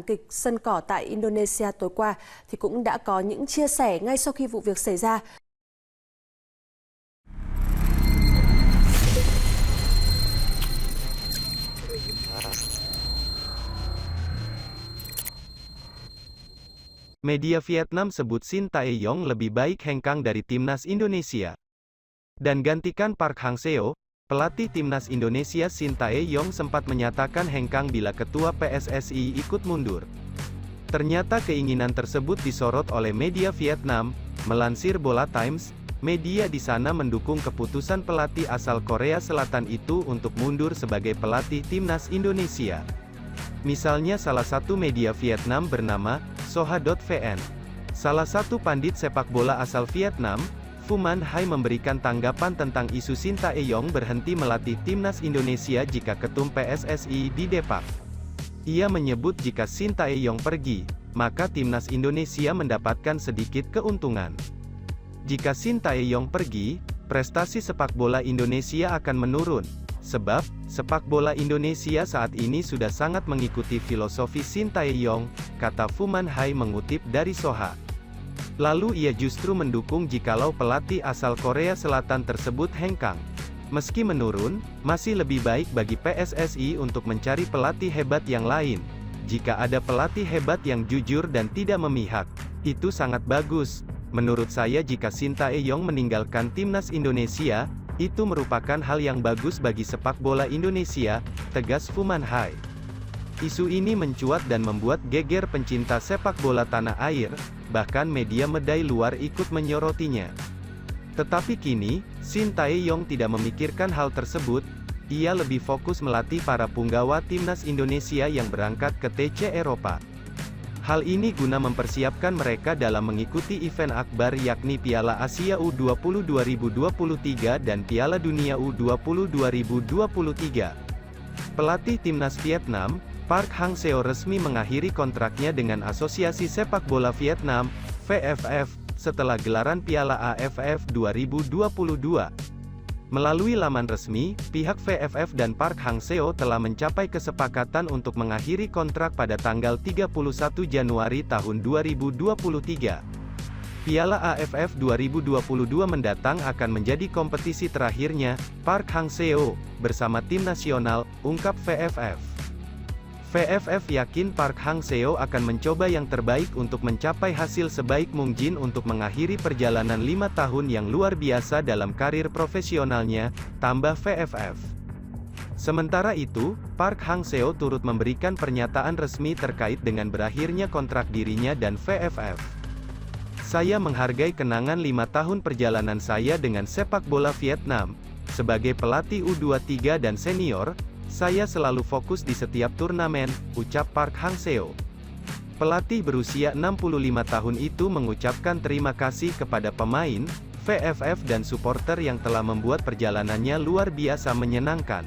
thảm kịch sân cỏ tại Indonesia tối qua thì cũng đã có những chia sẻ ngay sau khi vụ việc xảy ra. Media Vietnam sebut Shin Tae-yong lebih baik hengkang dari timnas Indonesia. Dan gantikan Park Hang-seo, pelatih timnas Indonesia Shin Tae-yong sempat menyatakan hengkang bila ketua PSSI ikut mundur. Ternyata keinginan tersebut disorot oleh media Vietnam, melansir Bola Times, media di sana mendukung keputusan pelatih asal Korea Selatan itu untuk mundur sebagai pelatih timnas Indonesia. Misalnya salah satu media Vietnam bernama Soha.vn. Salah satu pandit sepak bola asal Vietnam, Phu Man Hai memberikan tanggapan tentang isu Shin Tae-yong berhenti melatih timnas Indonesia jika ketum PSSI didepak. Ia menyebut jika Shin Tae-yong pergi, maka timnas Indonesia mendapatkan sedikit keuntungan. Jika Shin Tae-yong pergi, prestasi sepak bola Indonesia akan menurun. Sebab, sepak bola Indonesia saat ini sudah sangat mengikuti filosofi Shin Tae-yong, kata Phu Man Hai mengutip dari Soha. Lalu ia justru mendukung jikalau pelatih asal Korea Selatan tersebut hengkang. Meski menurun, masih lebih baik bagi PSSI untuk mencari pelatih hebat yang lain. Jika ada pelatih hebat yang jujur dan tidak memihak, itu sangat bagus. Menurut saya jika Shin Tae-yong meninggalkan timnas Indonesia, itu merupakan hal yang bagus bagi sepak bola Indonesia, tegas Phu Man Hai. Isu ini mencuat dan membuat geger pencinta sepak bola tanah air, bahkan media medai luar ikut menyorotinya. Tetapi kini, Shin Tae-yong tidak memikirkan hal tersebut, ia lebih fokus melatih para punggawa timnas Indonesia yang berangkat ke TC Eropa. Hal ini guna mempersiapkan mereka dalam mengikuti event akbar yakni Piala Asia U20 2023 dan Piala Dunia U20 2023. Pelatih timnas Vietnam, Park Hang-seo resmi mengakhiri kontraknya dengan Asosiasi Sepak Bola Vietnam, VFF, setelah gelaran Piala AFF 2022. Melalui laman resmi, pihak VFF dan Park Hang-seo telah mencapai kesepakatan untuk mengakhiri kontrak pada tanggal 31 Januari tahun 2023. Piala AFF 2022 mendatang akan menjadi kompetisi terakhirnya, Park Hang-seo, bersama tim nasional, ungkap VFF. VFF yakin Park Hang-seo akan mencoba yang terbaik untuk mencapai hasil sebaik mungkin untuk mengakhiri perjalanan 5 tahun yang luar biasa dalam karir profesionalnya, tambah VFF. Sementara itu, Park Hang-seo turut memberikan pernyataan resmi terkait dengan berakhirnya kontrak dirinya dan VFF. Saya menghargai kenangan 5 tahun perjalanan saya dengan sepak bola Vietnam. Sebagai pelatih U23 dan senior, saya selalu fokus di setiap turnamen, ucap Park Hang-seo. Pelatih berusia 65 tahun itu mengucapkan terima kasih kepada pemain, VFF dan supporter yang telah membuat perjalanannya luar biasa menyenangkan.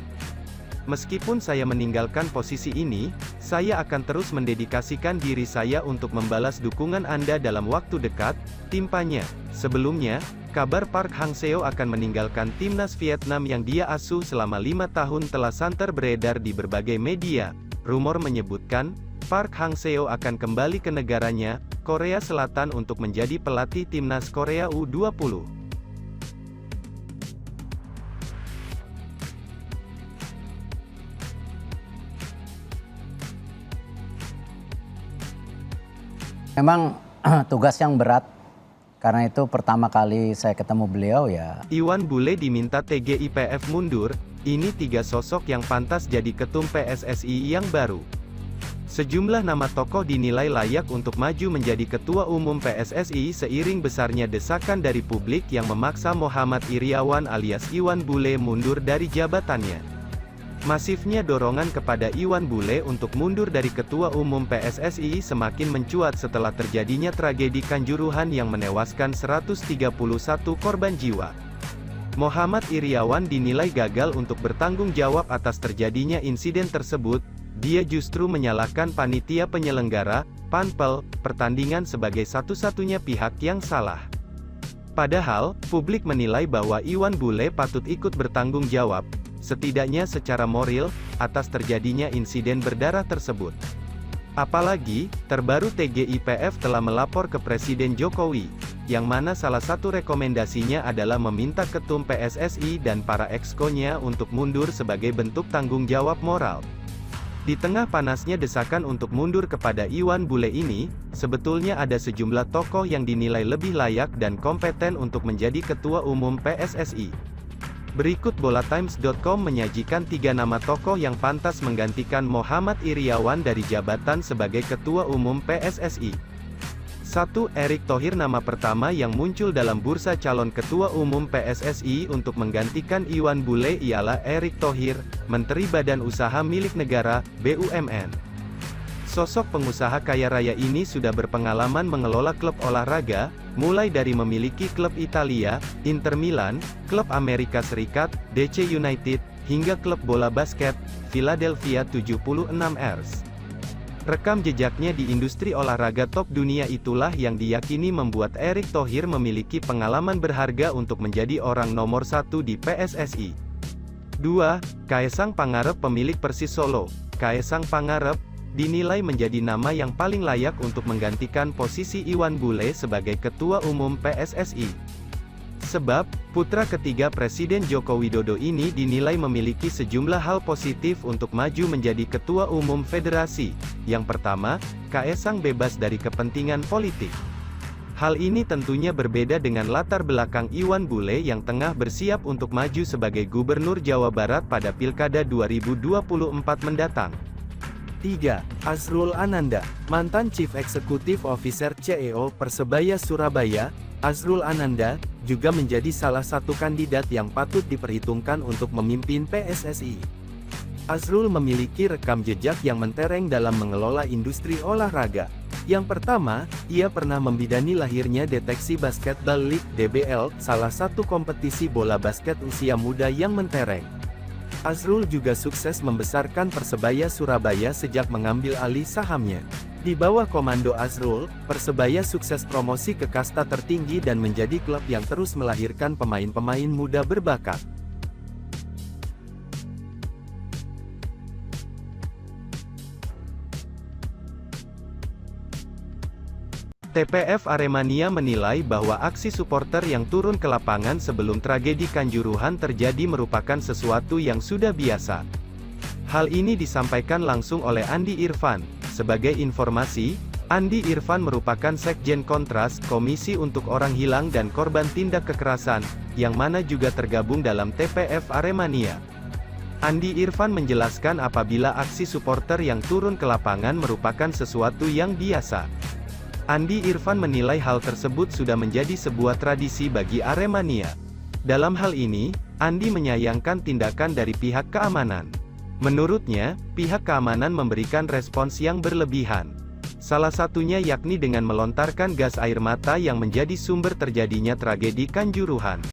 Meskipun saya meninggalkan posisi ini, saya akan terus mendedikasikan diri saya untuk membalas dukungan Anda dalam waktu dekat, timpanya. Sebelumnya, kabar Park Hang-seo akan meninggalkan timnas Vietnam yang dia asuh selama 5 tahun telah santer beredar di berbagai media. Rumor menyebutkan, Park Hang-seo akan kembali ke negaranya, Korea Selatan untuk menjadi pelatih timnas Korea U20. Memang tugas yang berat, karena itu pertama kali saya ketemu beliau ya. Iwan Bule diminta TGIPF mundur, ini 3 sosok yang pantas jadi ketum PSSI yang baru. Sejumlah nama tokoh dinilai layak untuk maju menjadi ketua umum PSSI seiring besarnya desakan dari publik yang memaksa Muhammad Iriawan alias Iwan Bule mundur dari jabatannya. Masifnya dorongan kepada Iwan Bule untuk mundur dari Ketua Umum PSSI semakin mencuat setelah terjadinya tragedi Kanjuruhan yang menewaskan 131 korban jiwa. Muhammad Iriawan dinilai gagal untuk bertanggung jawab atas terjadinya insiden tersebut, dia justru menyalahkan panitia penyelenggara, Panpel, pertandingan sebagai satu-satunya pihak yang salah. Padahal, publik menilai bahwa Iwan Bule patut ikut bertanggung jawab, setidaknya secara moral, atas terjadinya insiden berdarah tersebut. Apalagi, terbaru TGIPF telah melapor ke Presiden Jokowi, yang mana salah satu rekomendasinya adalah meminta Ketum PSSI dan para exco-nya untuk mundur sebagai bentuk tanggung jawab moral. Di tengah panasnya desakan untuk mundur kepada Iwan Bule ini, sebetulnya ada sejumlah tokoh yang dinilai lebih layak dan kompeten untuk menjadi Ketua Umum PSSI. Berikut bolatimes.com menyajikan 3 nama tokoh yang pantas menggantikan Muhammad Iriawan dari jabatan sebagai Ketua Umum PSSI. 1. Erick Thohir. Nama pertama yang muncul dalam bursa calon Ketua Umum PSSI untuk menggantikan Iwan Bule ialah Erick Thohir, Menteri Badan Usaha Milik Negara, BUMN. Sosok pengusaha kaya raya ini sudah berpengalaman mengelola klub olahraga, mulai dari memiliki klub Italia, Inter Milan, klub Amerika Serikat, DC United, hingga klub bola basket, Philadelphia 76ers. Rekam jejaknya di industri olahraga top dunia itulah yang diyakini membuat Erick Thohir memiliki pengalaman berharga untuk menjadi orang nomor 1 di PSSI. 2. Kaesang Pangarep. Pemilik Persis Solo, Kaesang Pangarep, dinilai menjadi nama yang paling layak untuk menggantikan posisi Iwan Bule sebagai Ketua Umum PSSI. Sebab, putra ketiga Presiden Joko Widodo ini dinilai memiliki sejumlah hal positif untuk maju menjadi Ketua Umum Federasi. Yang pertama, Kaesang bebas dari kepentingan politik. Hal ini tentunya berbeda dengan latar belakang Iwan Bule yang tengah bersiap untuk maju sebagai Gubernur Jawa Barat pada Pilkada 2024 mendatang. 3. Azrul Ananda, mantan Chief Executive Officer CEO Persebaya Surabaya. Azrul Ananda juga menjadi salah satu kandidat yang patut diperhitungkan untuk memimpin PSSI. Azrul memiliki rekam jejak yang mentereng dalam mengelola industri olahraga. Yang pertama, ia pernah membidani lahirnya Deteksi Basketball League (DBL), salah satu kompetisi bola basket usia muda yang mentereng. Azrul juga sukses membesarkan Persebaya Surabaya sejak mengambil alih sahamnya. Di bawah komando Azrul, Persebaya sukses promosi ke kasta tertinggi dan menjadi klub yang terus melahirkan pemain-pemain muda berbakat. TPF Aremania menilai bahwa aksi supporter yang turun ke lapangan sebelum tragedi Kanjuruhan terjadi merupakan sesuatu yang sudah biasa. Hal ini disampaikan langsung oleh Andi Irfan. Sebagai informasi, Andi Irfan merupakan Sekjen Kontras, Komisi untuk Orang Hilang dan Korban Tindak Kekerasan, yang mana juga tergabung dalam TPF Aremania. Andi Irfan menjelaskan apabila aksi supporter yang turun ke lapangan merupakan sesuatu yang biasa. Andi Irfan menilai hal tersebut sudah menjadi sebuah tradisi bagi Aremania. Dalam hal ini, Andi menyayangkan tindakan dari pihak keamanan. Menurutnya, pihak keamanan memberikan respons yang berlebihan. Salah satunya yakni dengan melontarkan gas air mata yang menjadi sumber terjadinya tragedi Kanjuruhan.